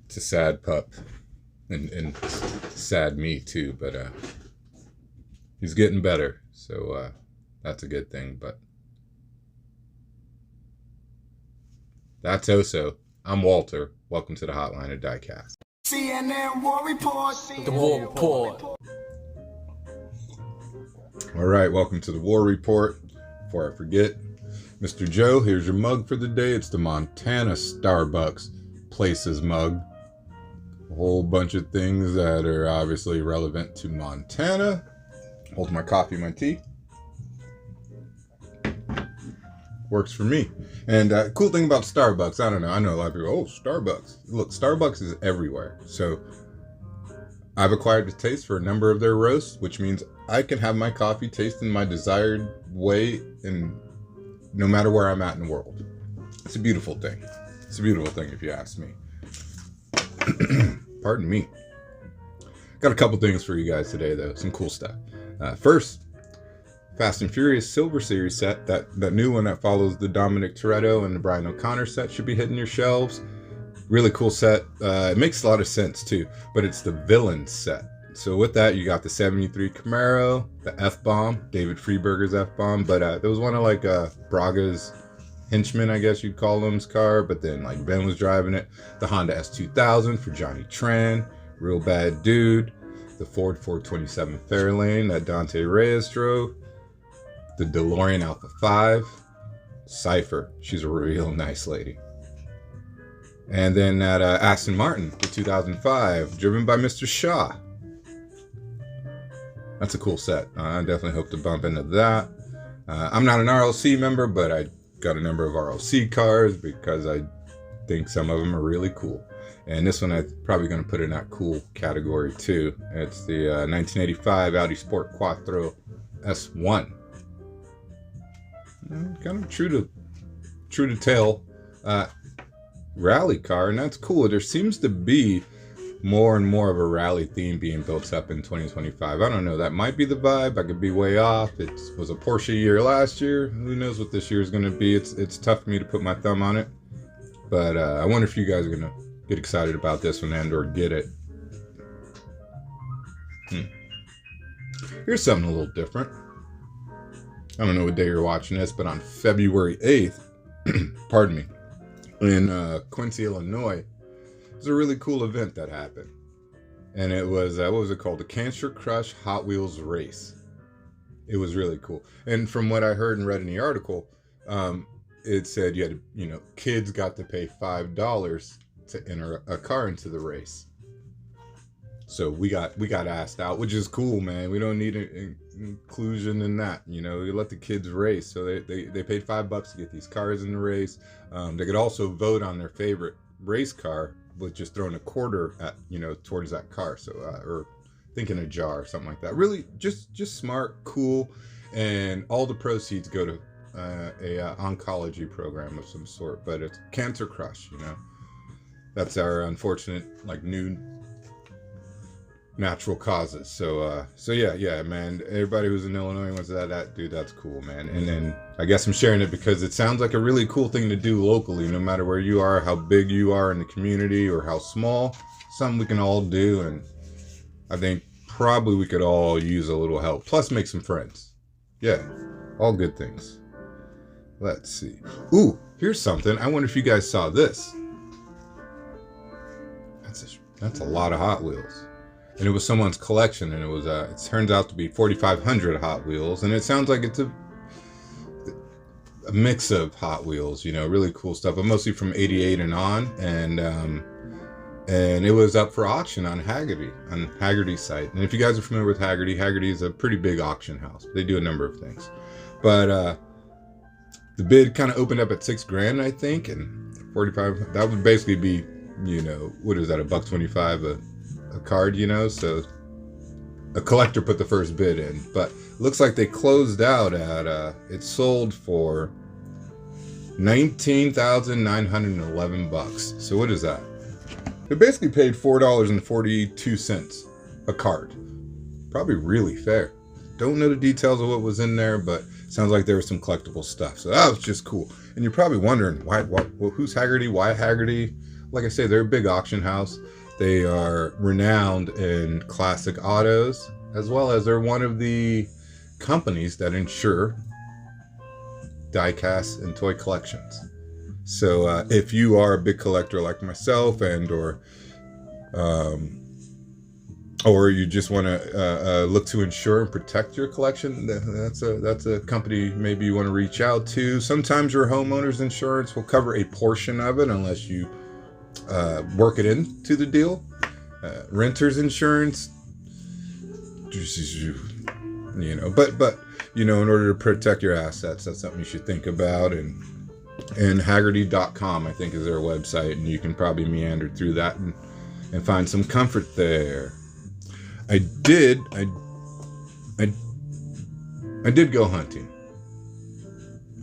to sad pup, and sad me too. But he's getting better, so that's a good thing. But that's Oso. I'm Walter. Welcome to the Hotline of Diecast. CNN War Report. The War Report. All right, welcome to the War Report. Before I forget, Mr. Joe, here's your mug for the day. It's the Montana Starbucks Places mug. A whole bunch of things that are obviously relevant to Montana. Hold my coffee, my tea. Works for me. And cool thing about Starbucks, I don't know. I know a lot of people, oh, Starbucks. Look, Starbucks is everywhere. So I've acquired a taste for a number of their roasts, which means I can have my coffee taste in my desired way and no matter where I'm at in the world. It's a beautiful thing. It's a beautiful thing if you ask me. Pardon me. Got a couple things for you guys today, though. Some cool stuff. First, Fast and Furious Silver Series set, that new one that follows the Dominic Toretto and the Brian O'Connor set, should be hitting your shelves. Really cool set. It makes a lot of sense too, but it's the villain set. So with that, you got the 73 Camaro, the F-Bomb, David Freeberger's F-Bomb, but there was one of like Braga's henchmen, I guess you'd call him's car, but then like Ben was driving it. The Honda S2000 for Johnny Tran, Real Bad Dude, the Ford 427 Fairlane that Dante Reyes drove, the DeLorean Alpha 5, Cypher, she's a real nice lady. And then that Aston Martin, the 2005, driven by Mr. Shaw. That's a cool set. I definitely hope to bump into that. I'm not an RLC member, but I got a number of RLC cars because I think some of them are really cool. And this one I'm probably going to put in that cool category too. It's the 1985 Audi Sport Quattro S1. Kind of true to tale rally car, and that's cool. There seems to be more and more of a rally theme being built up in 2025. I don't know, that might be the vibe. I could be way off. It was a Porsche year last year. Who knows what this year is going to be. It's tough for me to put my thumb on it, but I wonder if you guys are going to get excited about this one and or get it. Here's something a little different. I don't know what day you're watching this, but on February 8th, pardon me, in Quincy, Illinois, there's a really cool event that happened. And it was, what was it called? The Cancer Crush Hot Wheels Race. It was really cool. And from what I heard and read in the article, it said you had to, kids got to pay $5 to enter a car into the race. So we got asked out, which is cool, man. We don't need inclusion in that. We let the kids race. So they paid $5 to get these cars in the race. They could also vote on their favorite race car with just throwing a quarter at towards that car. So or thinking a jar or something like that. Really, just smart, cool, and all the proceeds go to a oncology program of some sort. But it's Cancer Crush. That's our unfortunate new natural causes. So yeah, man. Everybody who's in Illinois wants that dude, that's cool, man. And then I guess I'm sharing it because it sounds like a really cool thing to do locally, no matter where you are, how big you are in the community or how small. Something we can all do, and I think probably we could all use a little help. Plus make some friends. Yeah, all good things. Let's see. Ooh, here's something. I wonder if you guys saw this. That's a lot of Hot Wheels. And it was someone's collection, and it turns out to be 4,500 Hot Wheels, and it sounds like it's a mix of Hot Wheels, really cool stuff, but mostly from 88 and on, and it was up for auction on Haggerty's site. And if you guys are familiar with Haggerty is a pretty big auction house. They do a number of things, but the bid kind of opened up at $6,000, I think, and 45. That would basically be, what is that, $1.25 a card, so a collector put the first bid in, but looks like they closed out at it sold for $19,911. So what is that? They basically paid $4.42 a card. Probably really fair. Don't know the details of what was in there, but sounds like there was some collectible stuff. So that was just cool. And you're probably wondering why who's Haggerty? Why Haggerty? like I say, they're a big auction house. They are renowned in classic autos, as well as they're one of the companies that insure diecast and toy collections. So if you are a big collector like myself, and or you just want to look to insure and protect your collection, that's a company maybe you want to reach out to. Sometimes your homeowner's insurance will cover a portion of it unless you work it into the deal. Renter's insurance, you know, but you know, in order to protect your assets, that's something you should think about. And Haggerty.com, I think, is their website, and you can probably meander through that and find some comfort there. I did go hunting.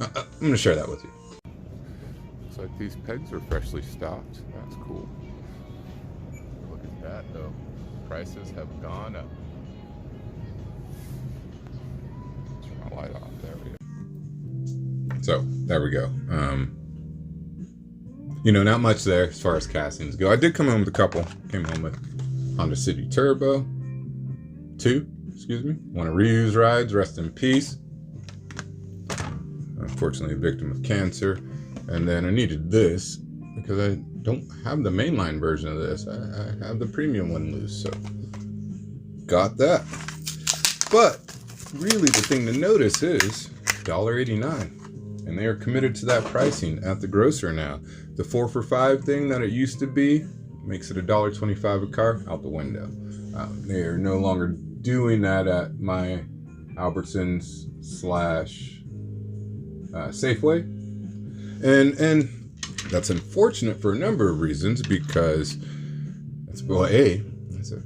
I'm going to share that with you. Looks like these pegs are freshly stocked. That's cool. Look at that, though. Prices have gone up. Turn my light off. There we go. So there we go. You know, not much there as far as castings go. I did come home with a couple. Came home with Honda City Turbo 2, excuse me. One of Ryu's rides, rest in peace. Unfortunately, a victim of cancer. And then I needed this because I don't have the mainline version of this. I have the premium one loose, so got that. But really, the thing to notice is $1.89. And they are committed to that pricing at the grocer now. The 4 for $5 thing that it used to be makes it $1.25 a car, out the window. They are no longer doing that at my Albertsons / Safeway. And that's unfortunate for a number of reasons, because that's, well, that's a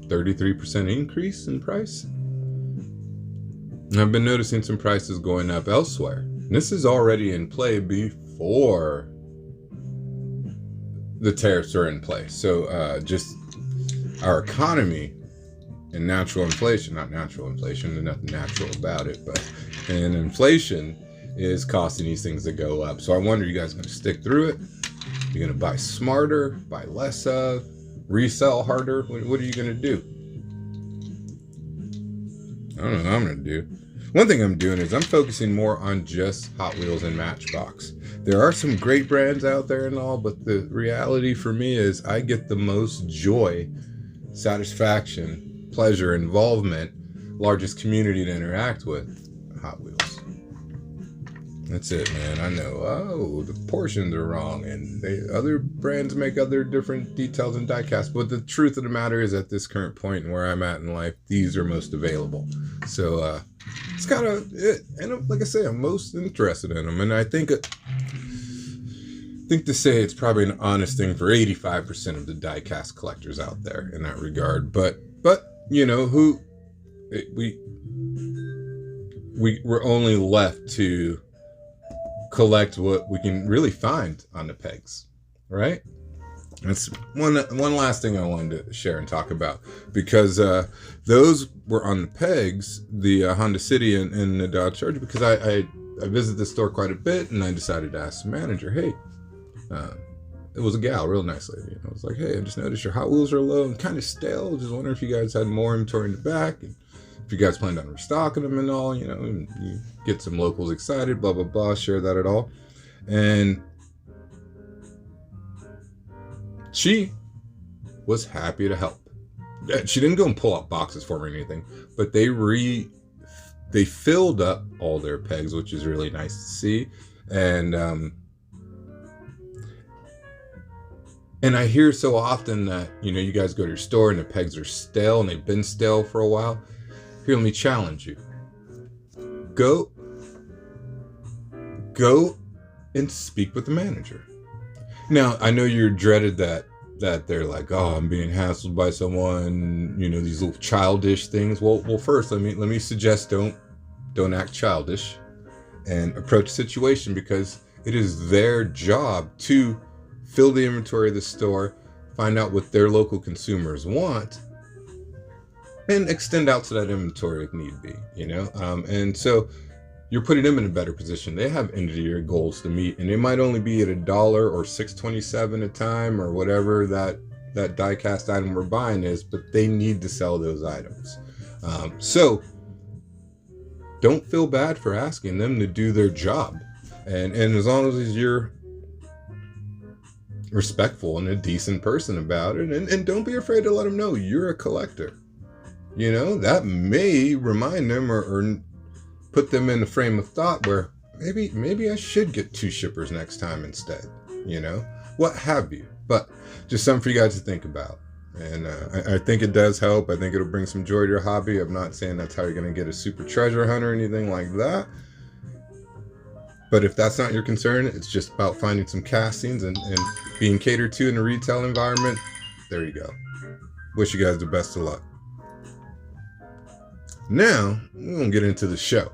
33% increase in price. And I've been noticing some prices going up elsewhere. This is already in play before the tariffs are in place. So just our economy and natural inflation, not natural inflation, there's nothing natural about it, but and inflation is causing these things to go up. So I wonder, you guys going to stick through it? You're going to buy smarter, buy less of, resell harder? What are you going to do? I don't know what I'm going to do. One thing I'm doing is I'm focusing more on just Hot Wheels and Matchbox. There are some great brands out there and all, but the reality for me is I get the most joy, satisfaction, pleasure, involvement, largest community to interact with, Hot Wheels. That's it, man. I know, the portions are wrong, and other brands make other different details and diecast, but the truth of the matter is, at this current point and where I'm at in life, these are most available. So, it's kind of it. And like I say, I'm most interested in them. And I think to say it's probably an honest thing for 85% of the diecast collectors out there in that regard. But you know, we're only left to collect what we can really find on the pegs, right? That's one last thing I wanted to share and talk about, because those were on the pegs, the Honda City and the Dodge Charger, because I visit the store quite a bit, and I decided to ask the manager, hey, it was a gal, real nice lady, and I was like, hey, I just noticed your Hot Wheels are low and kind of stale, just wondering if you guys had more inventory in the back, and if you guys planned on restocking them and all, you know, and you get some locals excited, blah, blah, blah, share that at all. And she was happy to help. She didn't go and pull out boxes for me or anything, but they filled up all their pegs, which is really nice to see. And I hear so often that, you know, you guys go to your store and the pegs are stale and they've been stale for a while. Here, let me challenge you. Go and speak with the manager. Now, I know you're dreaded that they're like, oh, I'm being hassled by someone, you know, these little childish things. Well, first, let me suggest don't act childish and approach the situation, because it is their job to fill the inventory of the store, find out what their local consumers want, and extend out to that inventory if need be, you know? And so you're putting them in a better position. They have end of the year goals to meet, and they might only be at $1 or $6.27 a time or whatever that die cast item we're buying is, but they need to sell those items. So don't feel bad for asking them to do their job. And as long as you're respectful and a decent person about it, and don't be afraid to let them know you're a collector. You know, that may remind them or put them in a frame of thought where maybe I should get 2 shippers next time instead. You know, what have you. But just something for you guys to think about. And I think it does help. I think it'll bring some joy to your hobby. I'm not saying that's how you're going to get a super treasure hunt or anything like that. But if that's not your concern, it's just about finding some castings and being catered to in a retail environment. There you go. Wish you guys the best of luck. Now, we're going to get into the show.